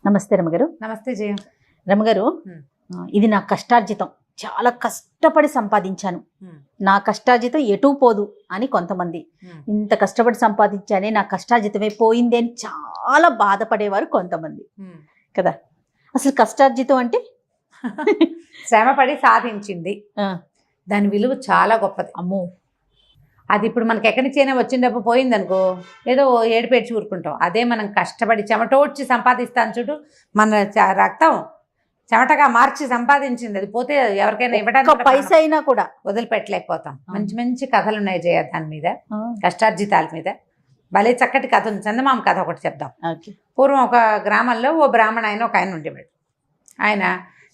నమస్తే రమగారు. నమస్తే జయ. రమగారు, ఇది నా కష్టార్జితం, చాలా కష్టపడి సంపాదించాను, నా కష్టార్జితం ఎటు పోదు అని కొంతమంది, ఇంత కష్టపడి సంపాదించానే నా కష్టార్జితమే పోయింది అని చాలా బాధపడేవారు కొంతమంది కదా. అసలు కష్టార్జితం అంటే శ్రమపడి సాధించింది, దాని విలువ చాలా గొప్పది. అమ్మో, అది ఇప్పుడు మనకి ఎక్కడి నుంచైనా వచ్చిన డబ్బు పోయిందనుకో ఏదో ఏడిపేడ్చి ఊరుకుంటాం. అదే మనం కష్టపడి చెమటోడ్చి సంపాదిస్తాను చూడు, మన రక్తం చెమటగా మార్చి సంపాదించింది, అది పోతే ఎవరికైనా ఇవ్వడానికి పైసా అయినా కూడా వదిలిపెట్టలేకపోతాం. మంచి మంచి కథలు ఉన్నాయి జయ దాని మీద, కష్టార్జితాల మీద. భలే చక్కటి కథ ఉంది, చందమామ కథ ఒకటి చెప్దాం. పూర్వం ఒక గ్రామంలో ఓ బ్రాహ్మణ ఆయన ఒక ఆయన ఉండేవాడు. ఆయన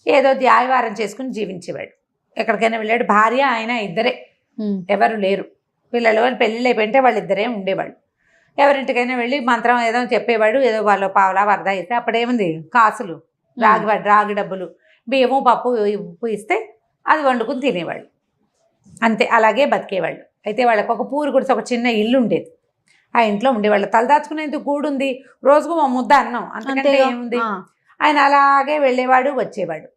ఏదో ఆదివారం చేసుకుని జీవించేవాడు. ఎక్కడికైనా వెళ్ళాడు, భార్య ఆయన ఇద్దరే, ఎవరు లేరు. పిల్లలు పెళ్ళిళ్ళు అయిపోయింటే వాళ్ళిద్దరే ఉండేవాళ్ళు. ఎవరింటికైనా వెళ్ళి మంత్రం ఏదో చెప్పేవాడు, ఏదో వాళ్ళు పావులా వరద అయితే అప్పుడేముంది కాసులు, రాగి డబ్బులు, బియ్యము పప్పు ఉప్పు ఇస్తే అది వండుకుని తినేవాళ్ళు, అంతే. అలాగే బతికేవాళ్ళు. అయితే వాళ్ళకి ఒక పూరు గుడిసి ఒక చిన్న ఇల్లు ఉండేది, ఆ ఇంట్లో ఉండేవాళ్ళు. తలదాచుకునేందుకు గూడుంది, రోజుకు ఒక ముద్ద అన్నం, అంతకంటే ఏముంది. ఆయన అలాగే వెళ్ళేవాడు వచ్చేవాడు.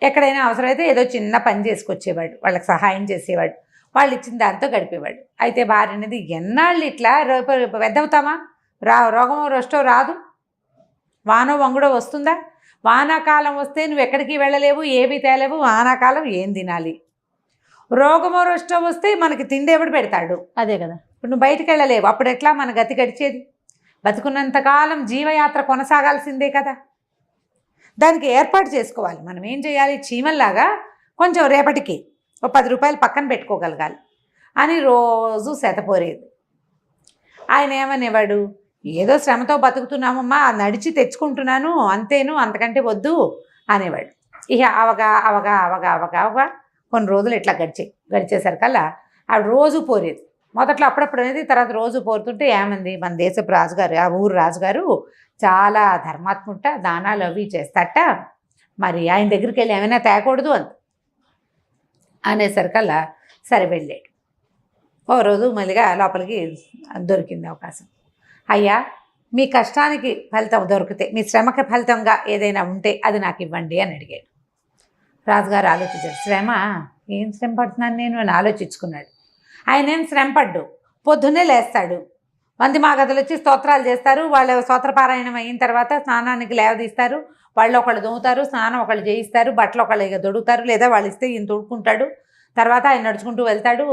ఎక్కడైనా అవసరమైతే ఏదో చిన్న పని చేసుకొచ్చేవాడు, వాళ్ళకి సహాయం చేసేవాడు, వాళ్ళు ఇచ్చిన దాంతో గడిపేవాడు. అయితే భార్య అనేది, ఎన్నాళ్ళు ఇట్లా పెద్దవుతామా, రోగమో రష్టో రాదు, వానో వంగుడో వస్తుందా, వానాకాలం వస్తే నువ్వు ఎక్కడికి వెళ్ళలేవు, ఏమీ తేలేవు, వానాకాలం ఏం తినాలి, రోగమో రష్టో వస్తే మనకి తిండి ఎవడు పెడతాడు, అదే కదా. ఇప్పుడు నువ్వు బయటికి వెళ్ళలేవు, అప్పుడు ఎట్లా మన గతి గడిచేది? బతుకున్నంతకాలం జీవయాత్ర కొనసాగాల్సిందే కదా. దానికి ఏర్పాటు చేసుకోవాలి. మనం ఏం చేయాలి, చీమల్లాగా కొంచెం రేపటికి ఓ 10 రూపాయలు పక్కన పెట్టుకోగలగాలి అని రోజు శతపోరేది. ఆయన ఏమనేవాడు, ఏదో శ్రమతో బతుకుతున్నామమ్మా, నడిచి తెచ్చుకుంటున్నాను అంతేను, అంతకంటే వద్దు అనేవాడు. ఇక అవగా కొన్ని రోజులు ఇట్లా గడిచేసరికల్లా ఆవిడ రోజు పోరేది. మొదట్లో అప్పుడప్పుడు అనేది, తర్వాత రోజు పోరుతుంటే ఏమంది, మన దేశపు రాజుగారు, ఆ ఊరు రాజుగారు చాలా ధర్మాత్ముట, దానాలు అవి చేస్తాట, మరి ఆయన దగ్గరికి వెళ్ళి ఏమైనా తేకూడదు అనేసరికల్లా సరే వెళ్ళాడు. ఓ రోజు మళ్ళీగా లోపలికి దొరికింది అవకాశం. అయ్యా, మీ కష్టానికి ఫలితం దొరికితే, మీ శ్రమకి ఫలితంగా ఏదైనా ఉంటే అది నాకు ఇవ్వండి అని అడిగాడు. రాజుగారు ఆలోచించాడు. శ్రమ, ఏం శ్రమ పడుతున్నాను నేను అని ఆలోచించుకున్నాడు. ఆయన ఏం శ్రమ పడ్డు, పొద్దున్నే లేస్తాడు, మంది మాగదులు వచ్చి స్తోత్రాలు చేస్తారు, వాళ్ళు స్తోత్రపారాయణం అయిన తర్వాత స్నానానికి లేవదీస్తారు, వాళ్ళు ఒకళ్ళు దొంగతారు, స్నానం ఒకళ్ళు చేయిస్తారు, బట్టలు ఒకళ్ళు ఇక దొడుగుతారు, లేదా వాళ్ళు ఇస్తే ఈయన తొడుక్కుంటాడు. తర్వాత ఆయన నడుచుకుంటూ వెళ్తాడు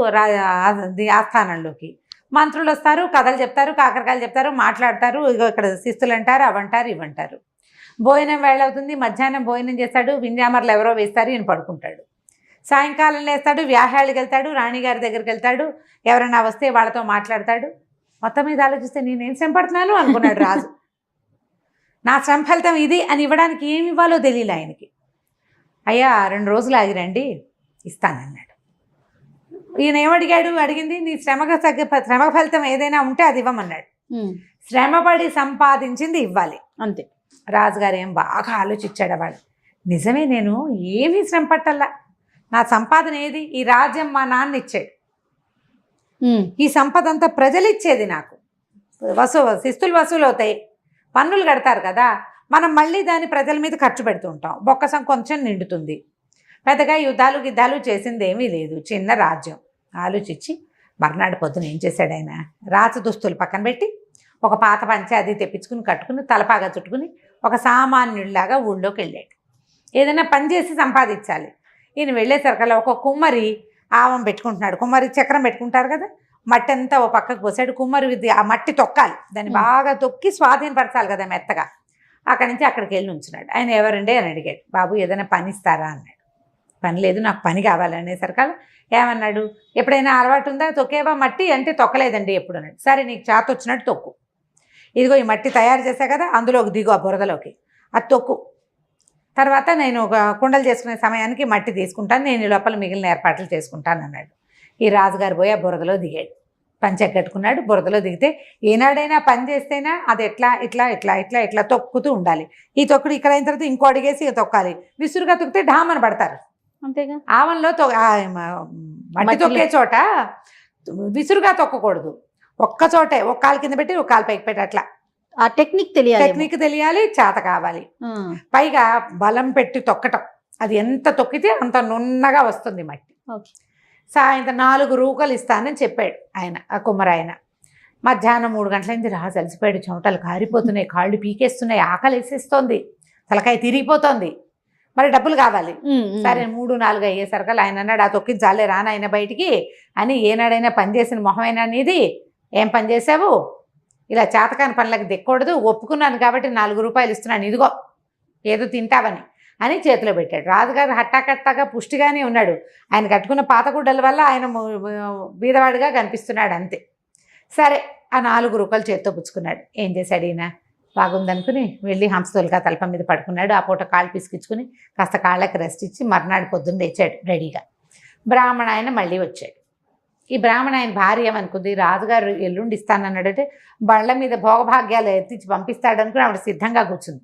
ఆస్థానంలోకి. మంత్రులు వస్తారు, కథలు చెప్తారు, కాకరకాయలు చెప్తారు, మాట్లాడతారు, ఇక ఇక్కడ శిస్తులు అంటారు, అవంటారు ఇవంటారు. భోజనం వేళ అవుతుంది, మధ్యాహ్నం భోజనం చేస్తాడు, వింజామర్లు ఎవరో వేస్తారు, ఈయన పడుకుంటాడు. సాయంకాలం లేస్తాడు, వ్యాహాళ్ళకి వెళ్తాడు, రాణిగారి దగ్గరికి వెళ్తాడు, ఎవరైనా వస్తే వాళ్ళతో మాట్లాడతాడు. మొత్తం మీద ఆలోచిస్తే నేనేం శ్రమ పడుతున్నాను అనుకున్నాడు రాజు. నా శ్రమ ఫలితం ఇది అని ఇవ్వడానికి ఏమి ఇవ్వాలో తెలియలే ఆయనకి. అయ్యా, 2 రోజులు ఆగిరండి, ఇస్తానన్నాడు. ఈయన ఏమడిగాడు, అడిగింది నీ శ్రమ ఫలితం ఏదైనా ఉంటే అది ఇవ్వమన్నాడు. శ్రమపడి సంపాదించింది ఇవ్వాలి, అంతే. రాజుగారు ఏం బాగా ఆలోచించాడు. వాడు నిజమే, నేను ఏమీ శ్రమ పట్టల్లా, నా సంపాదన ఏది, ఈ రాజ్యం మా నాన్న ఇచ్చాడు, ఈ సంపద అంతా ప్రజలు ఇచ్చేది నాకు. శిస్తులు వసూలు అవుతాయి, పన్నులు కడతారు కదా, మనం మళ్ళీ దాన్ని ప్రజల మీద ఖర్చు పెడుతూ ఉంటాం, బొక్కసం కొంచెం నిండుతుంది. పెద్దగా యుద్ధాలు చేసింది ఏమీ లేదు, చిన్న రాజ్యం. ఆలోచించి మర్నాడు పొద్దున ఏం చేశాడు ఆయన, రాచ దుస్తులు పక్కన పెట్టి ఒక పాత పంచె అది తెప్పించుకుని కట్టుకుని తలపాగా చుట్టుకుని ఒక సామాన్యుడిలాగా ఊళ్ళోకి వెళ్ళాడు. ఏదైనా పని చేసి సంపాదించాలి. ఈయన వెళ్ళేసరికల్లా ఒక కుమ్మరి ఆవం పెట్టుకుంటున్నాడు. కుమ్మరి చక్రం పెట్టుకుంటారు కదా, మట్టి అంతా ఓ పక్కకు పోసాడు. కుమ్మరి ఆ మట్టి తొక్కాలి, దాన్ని బాగా తొక్కి స్వాధీనపరచాలి కదా మెత్తగా. అక్కడి నుంచి అక్కడికి వెళ్ళి ఉంచున్నాడు. ఆయన ఎవరండి అని అడిగాడు. బాబు, ఏదైనా పని ఇస్తారా అన్నాడు. పని లేదు, నాకు పని కావాలి అనేసరికల్లా ఏమన్నాడు, ఎప్పుడైనా అలవాటు ఉందా, తొక్కేవా మట్టి అంటే తొక్కలేదండి ఎప్పుడు అన్నాడు. సరే, నీకు చేత వచ్చినట్టు తొక్కు, ఇదిగో ఈ మట్టి తయారు చేశా కదా, అందులోకి దిగు, ఆ బురదలోకి, అది తొక్కు. తర్వాత నేను ఒక కుండలు చేసుకునే సమయానికి మట్టి తీసుకుంటాను, నేను లోపల మిగిలిన ఏర్పాట్లు చేసుకుంటాను అన్నాడు. ఈ రాజుగారు పోయి ఆ బురదలో దిగాడు, పంచెక్కట్టుకున్నాడు. బురదలో దిగితే ఏనాడైనా పని చేస్తేనా అది ఎట్లా ఇట్లా ఇట్లా ఇట్లా ఇట్లా తొక్కుతూ ఉండాలి. ఈ తొక్కుడు ఇక్కడ అయిన తర్వాత ఇంకో అడిగేసి తొక్కాలి. విసురుగా తొక్కితే ఢామని పడతారు, అంతేగా. ఆవన్లో మట్టి తొక్కే చోట విసురుగా తొక్కకూడదు, ఒక్క చోటే ఒక కాలు కింద పెట్టి ఒక కాలు పైకి పెట్టి అట్లా ఆ టెక్నిక్ తెలియాలి. టెక్నిక్ తెలియాలి, చేత కావాలి. పైగా బలం పెట్టి తొక్కటం, అది ఎంత తొక్కితే అంత నున్నగా వస్తుంది మట్టి. ఓకే. సాయంత్రం 4 రూకలు ఇస్తానని చెప్పాడు ఆయన, ఆ కుమ్మరాయన. మధ్యాహ్నం 3 గంటలైంది, రాజు అలసిపోయాడు, చెమటలు కారిపోతున్నాయి, కాళ్ళు పీకేస్తున్నాయి, ఆకలి వేసేస్తోంది, తలకాయ తిరిగిపోతోంది, మరి డబ్బులు కావాలి. సరే 3, 4 అయ్యేసరికి ఆయన అన్నాడు, ఆ తొక్కించాలే రానాయన బయటికి అని. ఏనాడైనా పని చేసిన మొహమైనా నీది, ఏం పని చేసావు, ఇలా చేతకాని పనులకు దిక్కకూడదు, ఒప్పుకున్నాను కాబట్టి 4 రూపాయలు ఇస్తున్నాను, ఇదిగో ఏదో తింటావని అని చేతిలో పెట్టాడు. రాజుగారు హట్టాకట్టాగా పుష్టిగానే ఉన్నాడు, ఆయన కట్టుకున్న పాతగుడ్డల వల్ల ఆయన బీదవాడిగా కనిపిస్తున్నాడు అంతే. సరే ఆ 4 రూపాయలు చేత్తో పుచ్చుకున్నాడు. ఏం చేశాడు ఈయన, బాగుందనుకుని వెళ్ళి హంసతోలుగా తలప మీద పడుకున్నాడు. ఆ పూట కాళ్ళు పిసికించుకుని కాస్త కాళ్ళకి రెస్ట్ ఇచ్చి మర్నాడు పొద్దున్న తెచ్చాడు రెడీగా. బ్రాహ్మణ ఆయన మళ్ళీ వచ్చాడు. ఈ బ్రాహ్మణ ఆయన భార్య ఏమనుకుంది, రాజుగారు ఎల్లుండి ఇస్తానన్నాడంటే బళ్ళ మీద భోగభాగ్యాలు ఎత్తించి పంపిస్తాడనుకుని ఆవిడ సిద్ధంగా కూర్చుంది.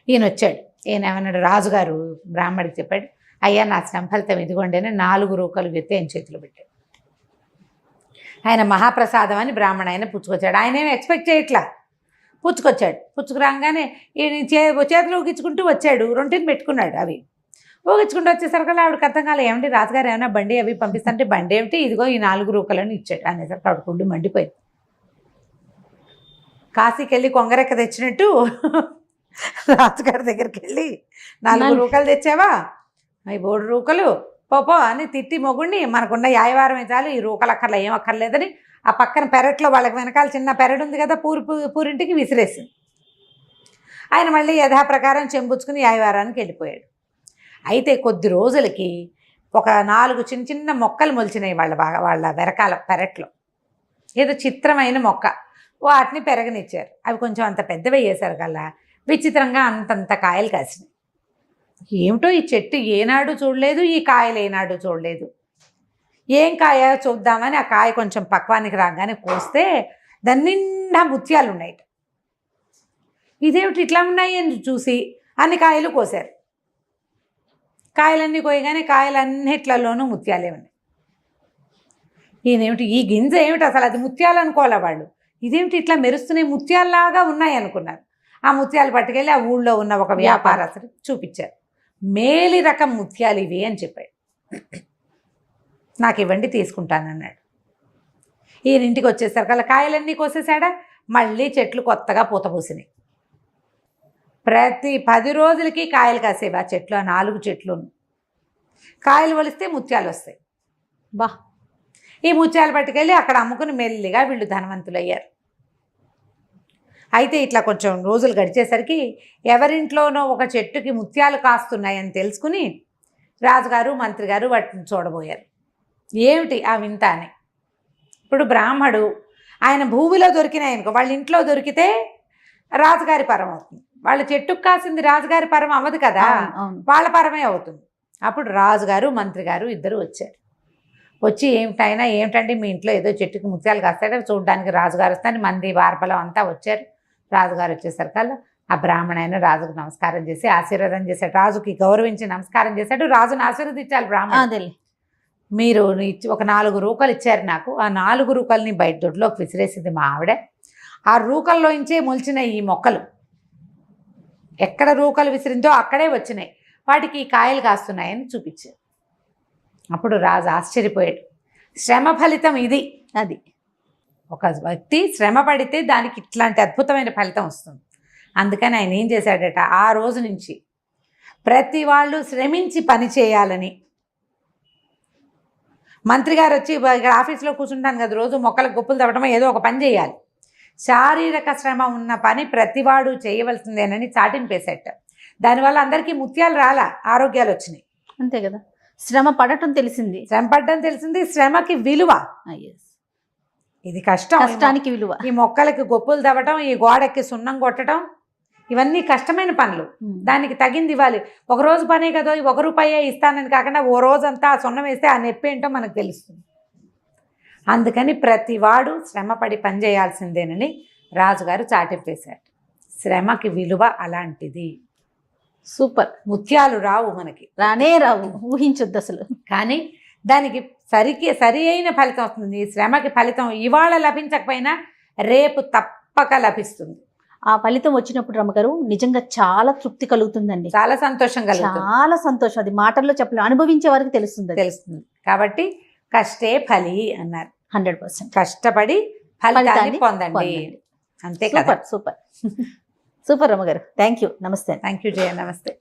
ఈయన వచ్చాడు. ఈయన ఏమన్నాడు, రాజుగారు బ్రాహ్మడికి చెప్పాడు, అయ్యా నా శ్రమ ఫలితం ఇదిగోండి అని 4 రూకలు ఎత్తి ఆయన చేతిలో పెట్టాడు. ఆయన మహాప్రసాదం అని బ్రాహ్మణ ఆయన పుచ్చుకొచ్చాడు. ఆయన ఏమి ఎక్స్పెక్ట్ చేయట్లా, పుచ్చుకొచ్చాడు. పుచ్చుకురాగానే ఈయన చేతిలో ఊగించుకుంటూ వచ్చాడు, రొంటిని పెట్టుకున్నాడు. అవి ఊగించుకుంటూ వచ్చేసరికి ఆవిడకి అర్థం కాలే, ఏమంటే రాజుగారు ఏమైనా బండి అవి పంపిస్తుంటే, బండి ఏమిటి, ఇదిగో ఈ 4 రూకలని ఇచ్చాడు అనేసరికి ఆవిడ గుండు మండిపోయింది. కాశీకి వెళ్ళి కొంగరెక్క తెచ్చినట్టు రాజుగారి దగ్గరికి వెళ్ళి 4 రూకలు తెచ్చావా, అవి 3 రూకలు పోపో అని తిట్టి మొగుడిని, మనకున్న యాయవారమే చాలు, ఈ రూకలు అక్కర్లే, ఏం అక్కర్లేదని ఆ పక్కన పెరట్లో వాళ్ళకి వెనకాల చిన్న పెరడు ఉంది కదా, పూరింటికి విసిరేసింది. ఆయన మళ్ళీ యథాప్రకారం చెంపుచ్చుకుని యాయవారానికి వెళ్ళిపోయాడు. అయితే కొద్ది రోజులకి ఒక 4 చిన్న చిన్న మొక్కలు మొలిచినాయి వాళ్ళ వెనకాల పెరట్లో. ఏదో చిత్రమైన మొక్క, వాటిని పెరగనిచ్చారు. అవి కొంచెం అంత పెద్దవి అయ్యేసరి కల్లా విచిత్రంగా అంతంత కాయలు కాసినాయి. ఏమిటో ఈ చెట్టు ఏనాడు చూడలేదు, ఈ కాయలు ఏనాడు చూడలేదు, ఏం కాయ చూద్దామని ఆ కాయ కొంచెం పక్వానికి రాగానే కోస్తే దాని నిండా ముత్యాలు ఉన్నాయి. ఇదేమిటి ఇట్లా ఉన్నాయి అని చూసి అన్ని కాయలు కోసారు. కాయలన్నీ కోయగానే కాయలన్నిట్లలోనూ ముత్యాలే ఉన్నాయి. ఈయనేమిటి, ఈ గింజ ఏమిటి అసలు, అది ముత్యాలు అనుకోలే వాళ్ళు, ఇదేమిటి ఇట్లా మెరుస్తున్నాయి, ముత్యాల్లాగా ఉన్నాయి అనుకున్నారు. ఆ ముత్యాలు పట్టుకెళ్ళి ఆ ఊళ్ళో ఉన్న ఒక వ్యాపారస్తుడికి చూపించారు. మేలి రకం ముత్యాలు ఇవి అని చెప్పాడు. నాకు ఇవ్వండి తీసుకుంటానన్నాడు. ఈయన ఇంటికి వచ్చేసరికి అలా కాయలన్నీ కోసేసాడా, మళ్ళీ చెట్లు కొత్తగా పూత పూసినాయి. ప్రతి 10 రోజులకి కాయలు కాసేవి ఆ చెట్లు, ఆ 4 చెట్లు. కాయలు వలిస్తే ముత్యాలు వస్తాయి. బా, ఈ ముత్యాలు పట్టుకెళ్ళి అక్కడ అమ్ముకుని మెల్లిగా వీళ్ళు ధనవంతులు అయ్యారు. అయితే ఇట్లా కొంచెం రోజులు గడిచేసరికి ఎవరింట్లోనో ఒక చెట్టుకి ముత్యాలు కాస్తున్నాయని తెలుసుకుని రాజుగారు మంత్రి గారు వాటిని చూడబోయారు. ఏమిటి ఆ వింత అని. ఇప్పుడు బ్రాహ్మడు ఆయన భూమిలో దొరికినాయి అనుకో, వాళ్ళ ఇంట్లో దొరికితే రాజుగారి పరం అవుతుంది. వాళ్ళ చెట్టుకు కాసింది రాజుగారి పరం అవ్వదు కదా, వాళ్ళ పరమే అవుతుంది. అప్పుడు రాజుగారు మంత్రి గారు ఇద్దరు వచ్చారు. వచ్చి ఏమిటండి మీ ఇంట్లో ఏదో చెట్టుకి ముత్యాలు కాస్తాడో చూడడానికి రాజుగారు వస్తారని మంది వార్పలం అంతా వచ్చారు. రాజుగారు వచ్చేసరికల్లా ఆ బ్రాహ్మణ రాజుకు నమస్కారం చేసి ఆశీర్వాదం చేశాడు. రాజుకి గౌరవించి నమస్కారం చేశాడు. రాజును ఆశీర్వదించాలి బ్రాహ్మణ. మీరు ఒక 4 రూకలు ఇచ్చారు నాకు, ఆ 4 రూకల్ని బయట దొడ్లోకి విసిరేసింది మా ఆవిడ. ఆ రూకల్లోంచే మొలిచిన ఈ మొక్కలు, ఎక్కడ రూకలు విసిరిందో అక్కడే వచ్చినాయి, వాటికి ఈ కాయలు కాస్తున్నాయని చూపించారు. అప్పుడు రాజు ఆశ్చర్యపోయాడు. శ్రమ ఫలితం ఇది. అది ఒక వ్యక్తి శ్రమ పడితే దానికి ఇట్లాంటి అద్భుతమైన ఫలితం వస్తుంది. అందుకని ఆయన ఏం చేశాడట, ఆ రోజు నుంచి ప్రతి వాళ్ళు శ్రమించి పని చేయాలని. మంత్రి గారు వచ్చి ఇక్కడ ఆఫీస్లో కూర్చుంటాను కదా, రోజు మొక్కలకు గొప్పలు తవ్వటం ఏదో ఒక పని చేయాలి, శారీరక శ్రమ ఉన్న పని ప్రతివాడు చేయవలసిందేనని చాటింపేసేట. దానివల్ల అందరికీ ముత్యాలు రాలా, ఆరోగ్యాలు వచ్చినాయి. అంతే కదా, శ్రమ పడటం తెలిసింది, శ్రమకి విలువ. ఇది కష్టం, కష్టానికి విలువ. ఈ మొక్కలకి గొప్పలు తవ్వటం, ఈ గోడకి సున్నం కొట్టడం, ఇవన్నీ కష్టమైన పనులు. దానికి తగింది ఇవ్వాలి. ఒక రోజు పనే కదా, 1 రూపాయే ఇస్తానని కాకుండా ఓ రోజంతా ఆ సున్నం వేస్తే ఆ నొప్పి ఏంటో మనకు తెలుస్తుంది. అందుకని ప్రతివాడు శ్రమపడి పని చేయాల్సిందేనని రాజుగారు చాటింపేశారు. శ్రమకి విలువ అలాంటిది. సూపర్. ముత్యాలు రావు మనకి, రానే రావు, ఊహించొద్దు అసలు. కానీ దానికి సరి అయిన ఫలితం వస్తుంది. శ్రమకి ఫలితం ఇవాళ లభించకపోయినా రేపు తప్పక లభిస్తుంది. ఆ ఫలితం వచ్చినప్పుడు రమ్మగారు నిజంగా చాలా తృప్తి కలుగుతుందండి. చాలా సంతోషం కలుగుతుంది, చాలా సంతోషం. అది మాటల్లో చెప్పలేం, అనుభవించే వరకు తెలుస్తుంది. తెలుస్తుంది. కాబట్టి కష్టే ఫలి అన్నారు. 100% కష్టపడి ఫలితాన్ని పొందండి. అంతే కదా. సూపర్ సూపర్ సూపర్ రమ్మగారు. Thank you. నమస్తే. Thank you Jaya. నమస్తే.